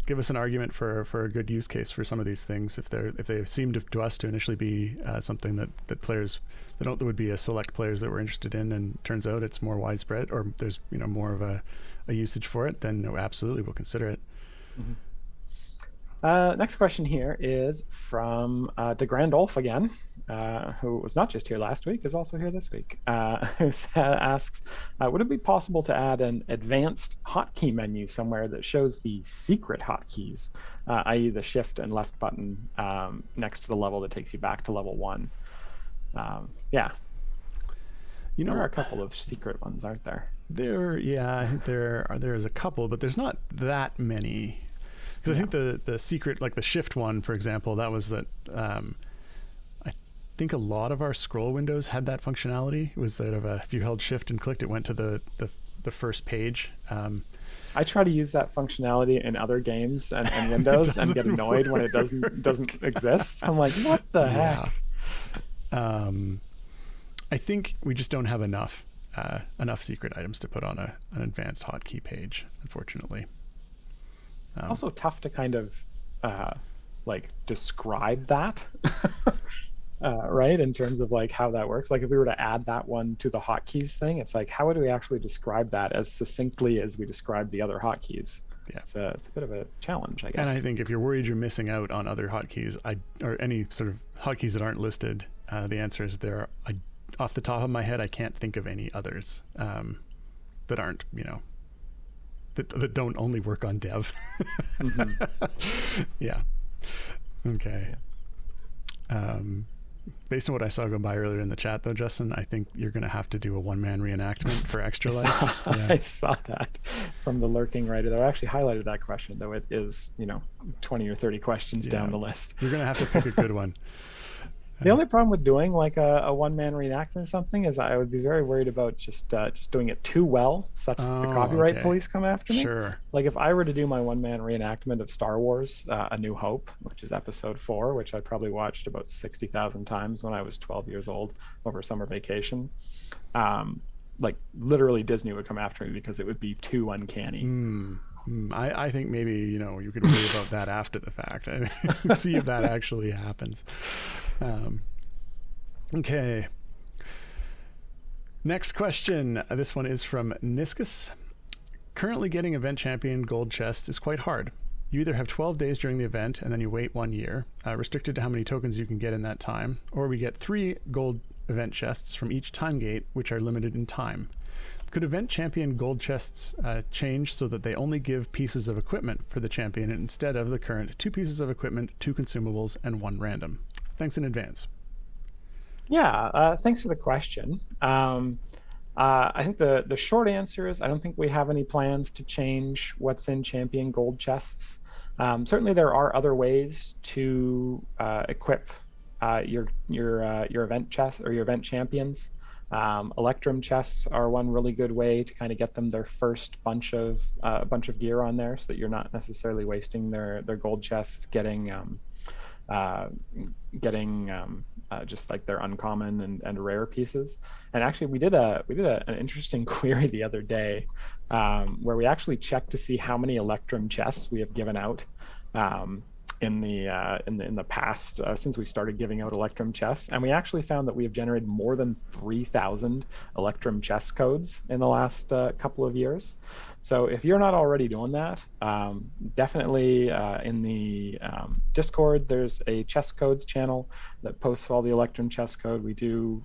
give us an argument for a good use case for some of these things. If they seem to us to initially be something that players that would be a select players that we're interested in, and turns out it's more widespread, or there's more of a usage for it, then absolutely we'll consider it. Mm-hmm. Next question here is from De Grandolph again, who was not just here last week, is also here this week. Who asks, would it be possible to add an advanced hotkey menu somewhere that shows the secret hotkeys, i.e. the shift and left button next to the level that takes you back to level 1? Yeah. There are a couple of secret ones, aren't there? I think there's a couple, but there's not that many. Because I think the secret, like the shift one, for example, that was that I think a lot of our scroll windows had that functionality. It was sort of if you held shift and clicked, it went to the first page. I try to use that functionality in other games and windows and get annoyed when it doesn't exist. I'm like, what the heck? I think we just don't have enough secret items to put on an advanced hotkey page, unfortunately. Also tough to kind of describe that. right? In terms of like how that works. Like if we were to add that one to the hotkeys thing, it's like, how would we actually describe that as succinctly as we describe the other hotkeys? Yeah. It's a bit of a challenge, I guess. And I think if you're worried you're missing out on other hotkeys, or any sort of hotkeys that aren't listed, the answer is there. Off the top of my head, I can't think of any others that aren't, that don't only work on dev. Mm-hmm. Yeah. Okay. Yeah. Based on what I saw go by earlier in the chat, though, Justin, I think you're going to have to do a one-man reenactment for Extra Life. Yeah. I saw that from the lurking writer there. I actually highlighted that question, though it is, 20 or 30 questions down the list. You're going to have to pick a good one. The only problem with doing like a one-man reenactment or something is I would be very worried about just doing it too well, such that the copyright police come after me. Sure. Like if I were to do my one-man reenactment of Star Wars, A New Hope, which is episode 4, which I probably watched about 60,000 times when I was 12 years old over summer vacation, like literally Disney would come after me because it would be too uncanny. I think maybe, you could worry about that after the fact. See if that actually happens. Okay. Next question. This one is from Niscus. Currently getting event champion gold chest is quite hard. You either have 12 days during the event and then you wait 1 year, restricted to how many tokens you can get in that time, or we get 3 gold event chests from each time gate, which are limited in time. Could event champion gold chests change so that they only give pieces of equipment for the champion instead of the current 2 pieces of equipment, 2 consumables, and 1 random? Thanks in advance. Yeah, thanks for the question. I think the short answer is I don't think we have any plans to change what's in champion gold chests. Certainly there are other ways to equip your event chest or your event champions. Electrum chests are one really good way to kind of get them their first bunch of gear on there, so that you're not necessarily wasting their gold chests getting just like their uncommon and rare pieces. And actually we did an interesting query the other day where we actually checked to see how many Electrum chests we have given out in the past since we started giving out Electrum chests, and we actually found that we have generated more than 3,000 Electrum chest codes in the last couple of years. So if you're not already doing that, definitely in the Discord, there's a chest codes channel that posts all the Electrum chest code. We do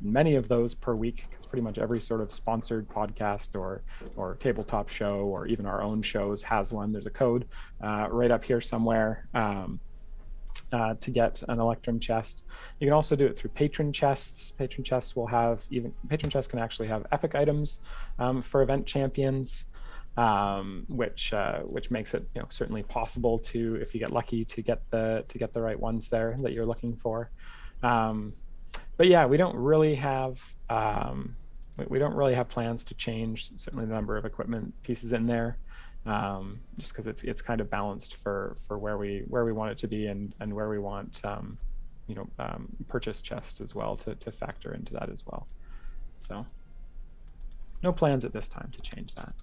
many of those per week, because pretty much every sort of sponsored podcast or tabletop show or even our own shows has one. There's a code right up here somewhere to get an Electrum chest. You can also do it through patron chests. Patron chests can actually have epic items for event champions, which makes it certainly possible to, if you get lucky, to get the right ones there that you're looking for. But yeah, we don't really have plans to change certainly the number of equipment pieces in there. Just because it's kind of balanced for where we want it to be and where we want purchase chests as well to factor into that as well. So no plans at this time to change that.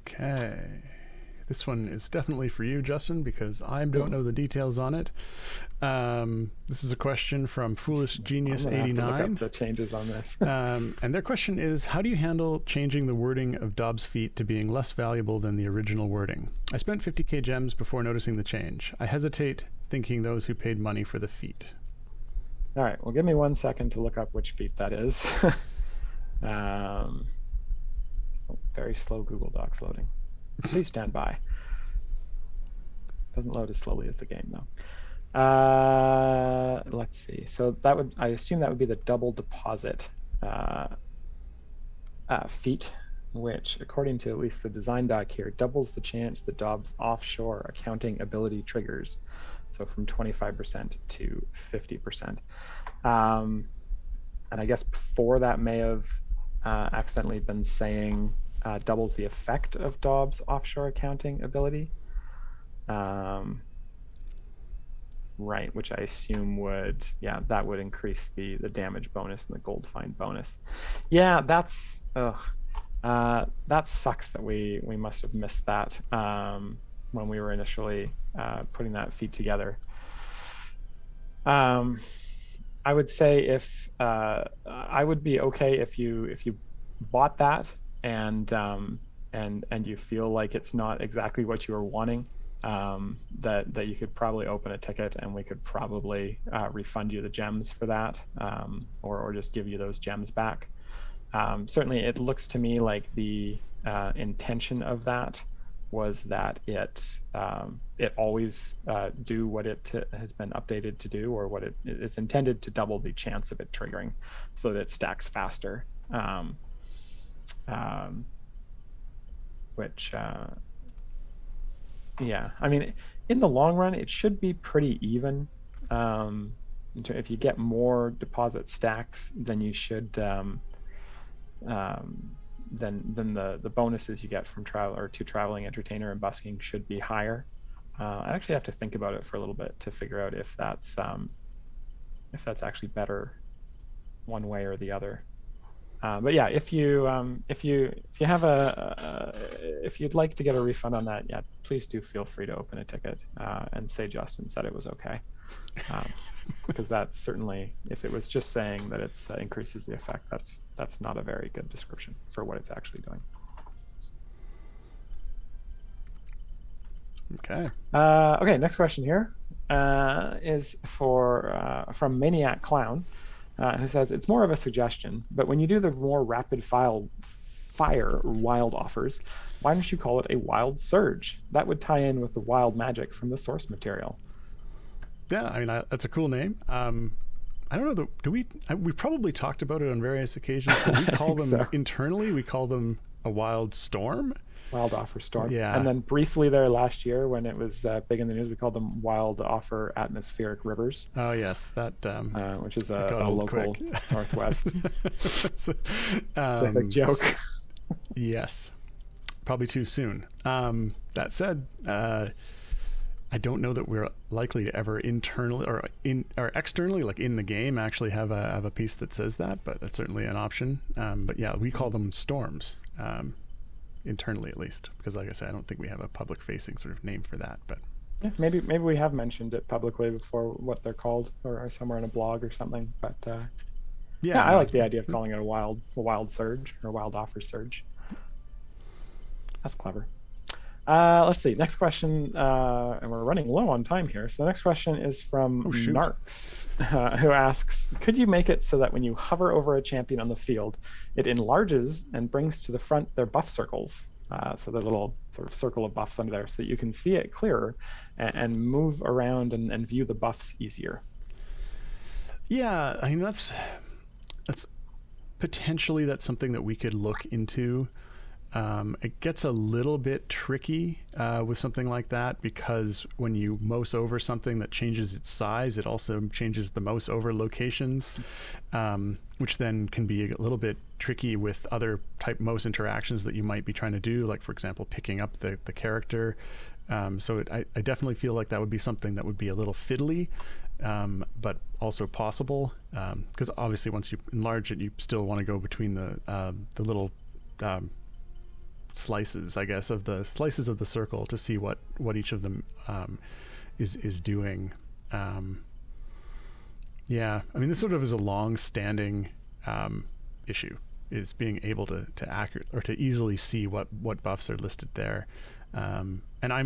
Okay. This one is definitely for you, Justin, because I don't know the details on it. This is a question from Foolish Genius 89. The changes on this. And their question is, how do you handle changing the wording of Dobbs' feat to being less valuable than the original wording? I spent 50k gems before noticing the change. I hesitate, thinking those who paid money for the feat. All right, well, give me 1 second to look up which feat that is. Very slow Google Docs loading. Please stand by. Doesn't load as slowly as the game, though. Let's see. So I assume that would be the double deposit feat, which, according to at least the design doc here, doubles the chance that Dobbs' offshore accounting ability triggers. So from 25% to 50%. And I guess before that may have accidentally been saying doubles the effect of Dobbs' offshore accounting ability. Right, which I assume would increase the damage bonus and the gold find bonus. Yeah, that sucks that we must have missed that when we were initially putting that feat together. Um, I would say if I would be okay if you bought that and and you feel like it's not exactly what you were wanting, that you could probably open a ticket and we could probably refund you the gems for that, or just give you those gems back. Certainly, it looks to me like the intention of that was that it always do what it has been updated to do, or what it's intended to double the chance of it triggering, so that it stacks faster. Um, which yeah, I mean, in the long run, it should be pretty even. If you get more deposit stacks, then you should then the bonuses you get from traveling entertainer and busking should be higher. I actually have to think about it for a little bit to figure out if that's actually better one way or the other. But yeah, if you have if you'd like to get a refund on that, yeah, please do feel free to open a ticket and say Justin said it was okay. Because that's certainly, if it was just saying that it's increases the effect, that's not a very good description for what it's actually doing. Okay. Okay, next question here is from Maniac Clown, who says, it's more of a suggestion, but when you do the more rapid fire wild offers, why don't you call it a wild surge? That would tie in with the wild magic from the source material. Yeah, I mean, that's a cool name. I don't know, we probably talked about it on various occasions, but we call them so. Internally, we call them a wild storm. Wild offer storm. Yeah. And then briefly there last year when it was big in the news, we called them wild offer atmospheric rivers. Oh yes, that which is a local Northwest. It's like a joke. Yes, probably too soon. That said, I don't know that we're likely to ever internally or externally, like in the game, actually have a piece that says that, but that's certainly an option. But yeah, we call them storms. Internally, at least, because like I said, I don't think we have a public-facing sort of name for that. But yeah, maybe we have mentioned it publicly before, what they're called, or somewhere in a blog or something. But yeah, I like the idea of calling it a wild surge or wild offer surge. That's clever. Let's see. Next question, and we're running low on time here. So the next question is from Narks, who asks, could you make it so that when you hover over a champion on the field, it enlarges and brings to the front their buff circles? So the little sort of circle of buffs under there, so that you can see it clearer and move around and view the buffs easier. Yeah, I mean, that's potentially something that we could look into. It gets a little bit tricky with something like that, because when you mouse over something that changes its size, it also changes the mouse over locations, which then can be a little bit tricky with other type mouse interactions that you might be trying to do, like, for example, picking up the character. So I definitely feel like that would be something that would be a little fiddly, but also possible, because obviously once you enlarge it, you still want to go between the little slices, I guess, of the circle to see what each of them is doing. Yeah, I mean, this sort of is a long-standing issue, is being able to accurate or to easily see what buffs are listed there. And I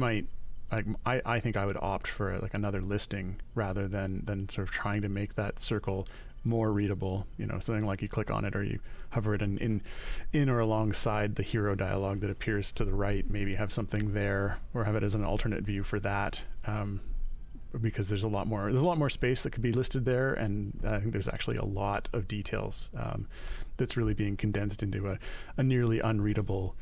think I would opt for like another listing rather than sort of trying to make that circle more readable, something like you click on it or you hover it in or alongside the hero dialogue that appears to the right, maybe have something there, or have it as an alternate view for that, because there's a lot more space that could be listed there, and I think there's actually a lot of details that's really being condensed into a nearly unreadable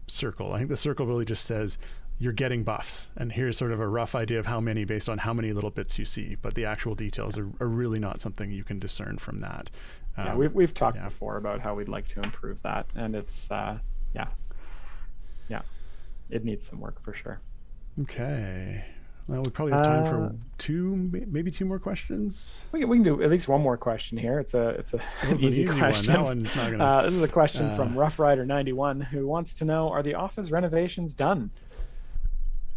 circle. I think the circle really just says you're getting buffs, and here's sort of a rough idea of how many based on how many little bits you see, but the actual details are really not something you can discern from that. Yeah, we've talked before about how we'd like to improve that, and it's it needs some work for sure. Okay, well, we probably have time for maybe two more questions. We can do at least one more question here. It's an easy question. That one's not gonna... This is a question from Rough Rider 91, who wants to know, are the office renovations done?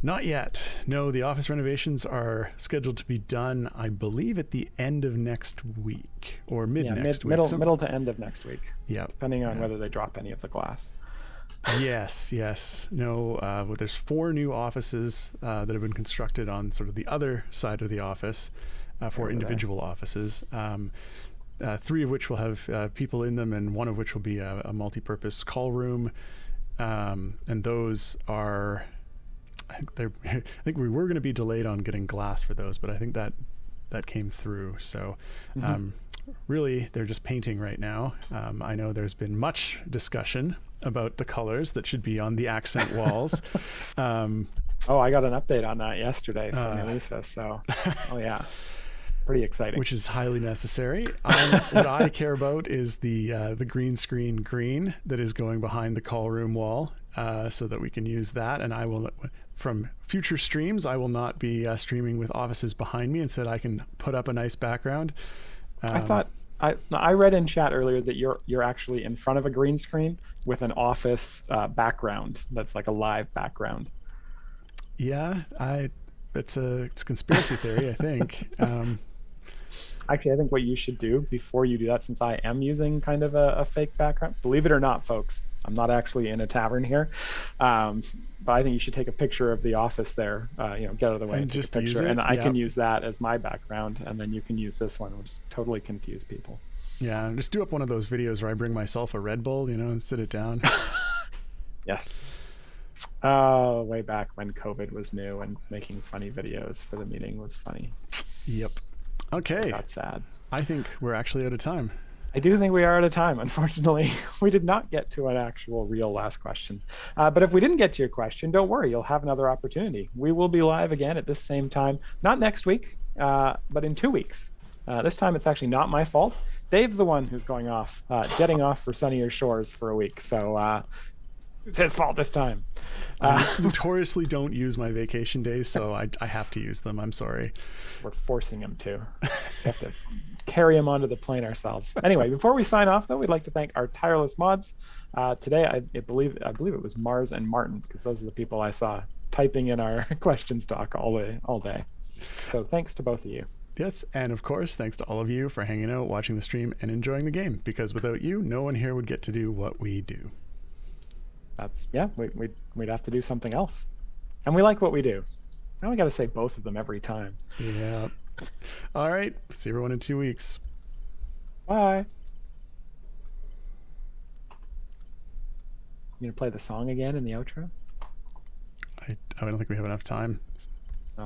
Not yet. No, the office renovations are scheduled to be done, I believe, at the end of next week or next week. Middle to end of next week. Yeah. Depending on whether they drop any of the glass. Yes. No, well, there's 4 new offices that have been constructed on sort of the other side of the office for individual offices. 3 of which will have people in them, and 1 of which will be a multi-purpose call room. And those are, I think we were going to be delayed on getting glass for those, but I think that came through. So really, they're just painting right now. I know there's been much discussion about the colors that should be on the accent walls. I got an update on that yesterday from Elisa. So, yeah. Pretty exciting. Which is highly necessary. What I care about is the green screen green that is going behind the call room wall, so that we can use that. And I will, from future streams, I will not be streaming with offices behind me. Instead, I can put up a nice background. I read in chat earlier that you're actually in front of a green screen with an office background that's like a live background. Yeah, it's a conspiracy theory, I think. Actually, I think what you should do before you do that, since I am using kind of a fake background, believe it or not, folks, I'm not actually in a tavern here, but I think you should take a picture of the office there, get out of the way and just take a picture, and I can use that as my background, and then you can use this one, which just totally confuse people. Yeah, just do up one of those videos where I bring myself a Red Bull, and sit it down. Yes. Way back when COVID was new and making funny videos for the meeting was funny. Yep. Okay. That's sad. I think we're actually out of time. I do think we are out of time. Unfortunately, we did not get to an actual real last question. But if we didn't get to your question, don't worry. You'll have another opportunity. We will be live again at this same time, not next week, but in 2 weeks. This time it's actually not my fault. Dave's the one who's going off, jetting off for sunnier shores for a week. So it's his fault this time. I notoriously don't use my vacation days, so I have to use them. I'm sorry. We're forcing him to. We have to carry him onto the plane ourselves. Anyway, before we sign off, though, we'd like to thank our tireless mods. Today, I believe it was Mars and Martin, because those are the people I saw typing in our questions doc all day. So thanks to both of you. Yes, and of course, thanks to all of you for hanging out, watching the stream, and enjoying the game, because without you, no one here would get to do what we do. We'd have to do something else, and we like what we do. Now we got to say both of them every time. Yeah. All right. See everyone in 2 weeks. Bye. You gonna play the song again in the outro? I don't think we have enough time. Oh.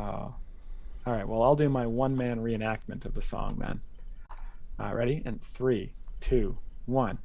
All right. Well, I'll do my one-man reenactment of the song then. Ready? And 3, 2, 1.